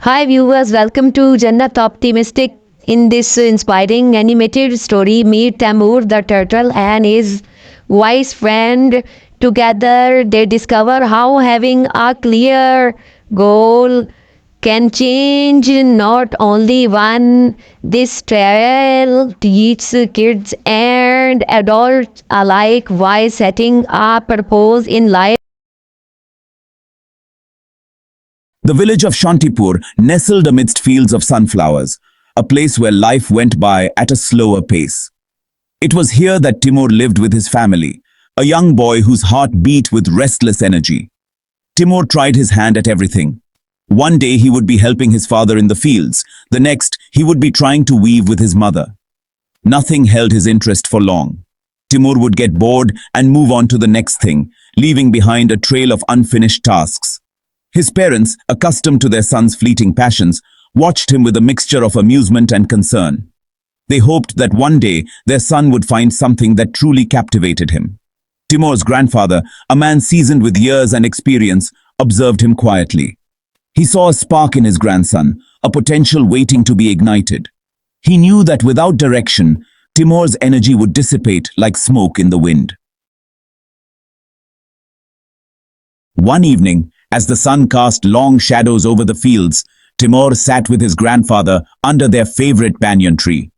Hi viewers, welcome to Jannat Optimistic. In this inspiring animated story, meet Taimoor the turtle and his wise friend. Together, they discover how having a clear goal can change not only one. This trail teaches kids and adults alike why setting a purpose in life. The village of Shantipur nestled amidst fields of sunflowers, a place where life went by at a slower pace. It was here that Taimoor lived with his family, a young boy whose heart beat with restless energy. Taimoor tried his hand at everything. One day he would be helping his father in the fields, the next he would be trying to weave with his mother. Nothing held his interest for long. Taimoor would get bored and move on to the next thing, leaving behind a trail of unfinished tasks. His parents, accustomed to their son's fleeting passions, watched him with a mixture of amusement and concern. They hoped that one day their son would find something that truly captivated him. Taimoor's grandfather, a man seasoned with years and experience, observed him quietly. He saw a spark in his grandson, a potential waiting to be ignited. He knew that without direction, Taimoor's energy would dissipate like smoke in the wind. One evening, as the sun cast long shadows over the fields, Taimoor sat with his grandfather under their favorite banyan tree.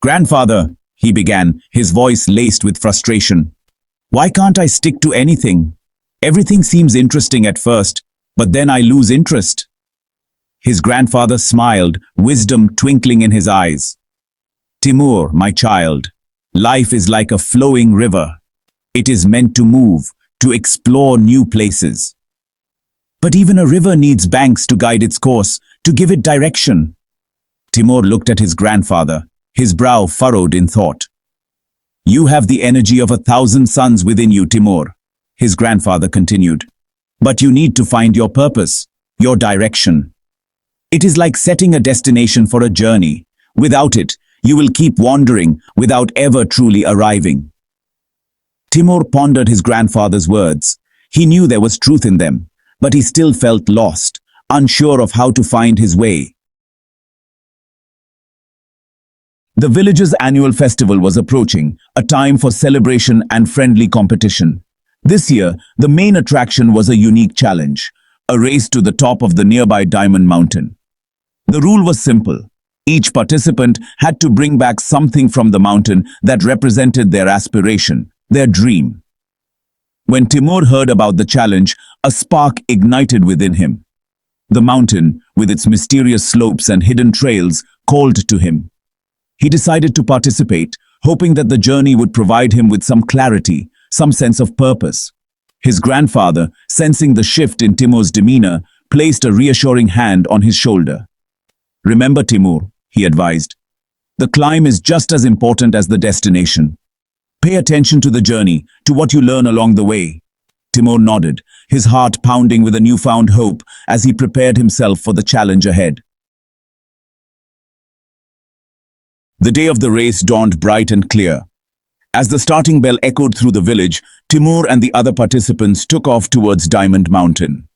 "Grandfather," he began, his voice laced with frustration, "why can't I stick to anything? Everything seems interesting at first, but then I lose interest." His grandfather smiled, wisdom twinkling in his eyes. "Taimoor, my child, life is like a flowing river. It is meant to move, to explore new places. But even a river needs banks to guide its course, to give it direction." Taimoor looked at his grandfather, his brow furrowed in thought. "You have the energy of 1,000 suns within you, Taimoor," his grandfather continued. "But you need to find your purpose, your direction. It is like setting a destination for a journey. Without it, you will keep wandering without ever truly arriving." Taimoor pondered his grandfather's words. He knew there was truth in them, but he still felt lost, unsure of how to find his way. The village's annual festival was approaching, a time for celebration and friendly competition. This year, the main attraction was a unique challenge, a race to the top of the nearby Diamond Mountain. The rule was simple. Each participant had to bring back something from the mountain that represented their aspiration, their dream. When Taimoor heard about the challenge, a spark ignited within him. The mountain, with its mysterious slopes and hidden trails, called to him. He decided to participate, hoping that the journey would provide him with some clarity, some sense of purpose. His grandfather, sensing the shift in Taimoor's demeanor, placed a reassuring hand on his shoulder. "Remember, Taimoor," he advised, "the climb is just as important as the destination. Pay attention to the journey, to what you learn along the way." Taimoor nodded, his heart pounding with a newfound hope as he prepared himself for the challenge ahead. The day of the race dawned bright and clear. As the starting bell echoed through the village, Taimoor and the other participants took off towards Diamond Mountain.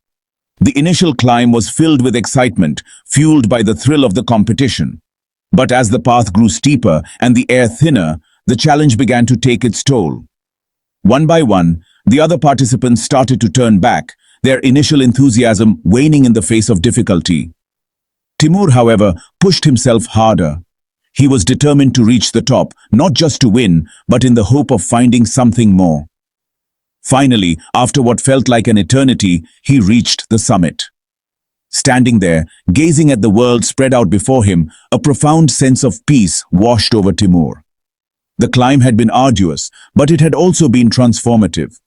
The initial climb was filled with excitement, fueled by the thrill of the competition. But as the path grew steeper and the air thinner, the challenge began to take its toll. One by one, the other participants started to turn back, their initial enthusiasm waning in the face of difficulty. Taimoor, however, pushed himself harder. He was determined to reach the top, not just to win, but in the hope of finding something more. Finally, after what felt like an eternity, he reached the summit. Standing there, gazing at the world spread out before him, a profound sense of peace washed over Taimoor. The climb had been arduous, but it had also been transformative.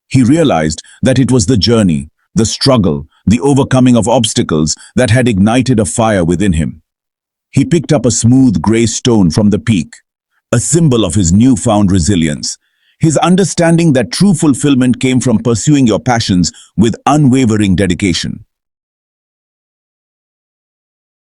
He realized that it was the journey, the struggle, the overcoming of obstacles that had ignited a fire within him. He picked up a smooth gray stone from the peak, a symbol of his newfound resilience, his understanding that true fulfillment came from pursuing your passions with unwavering dedication.